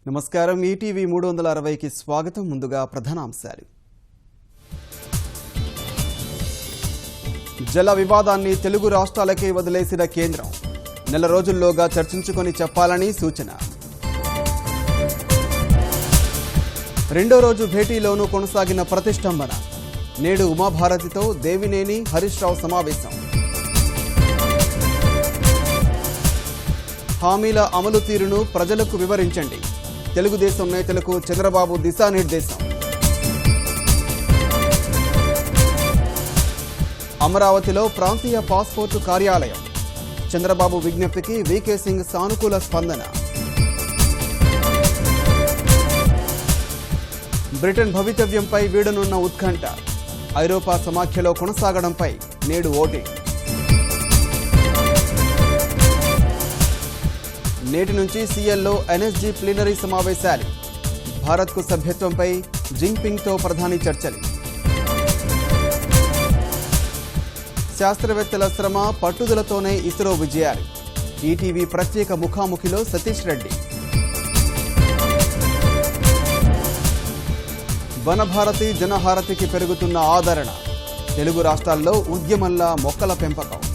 నమస్కారం ఈటీవీ 360కి స్వాగతం. ముందుగా ప్రధానాంశాలు. జల వివాదాన్ని తెలుగు రాష్ట్రాలకే వదిలేసిన కేంద్రం నెల రోజుల్లోగా చర్చించుకొని చెప్పాలని సూచన. రెండో రోజు భేటీలోనూ కొనసాగిన ప్రతిష్టంభన. నేడు ఉమాభారతితో దేవినేని హరీష్ రావు సమావేశం. హామీల అమలు తీరును ప్రజలకు వివరించండి. తెలుగుదేశం నేతలకు చంద్రబాబు దిశానిర్దేశం. అమరావతిలో ప్రాంతీయ పాస్పోర్టు కార్యాలయం. చంద్రబాబు విజ్ఞప్తికి వీకే సింగ్ సానుకూల స్పందన. బ్రిటన్ భవితవ్యంపై వీడనున్న ఉత్కంఠ. ఐరోపా సమాఖ్యలో కొనసాగడంపై నేడు ఓటింగ్. నేటి నుంచి సీఎల్లో ఎన్ఎస్జీ ప్లీనరీ సమావేశాలు. భారత్కు సభ్యత్వంపై జిన్పింగ్తో ప్రధాని చర్చలు. శాస్త్రవేత్తల శ్రమ పట్టుదలతోనే ఇస్రో విజయాలు. ఈటీవీ ప్రత్యేక ముఖాముఖిలో సతీష్ రెడ్డి. వనభారతి జనహారతికి పెరుగుతున్న ఆదరణ. తెలుగు రాష్ట్రాల్లో ఉద్యమంలా మొక్కల పెంపకం.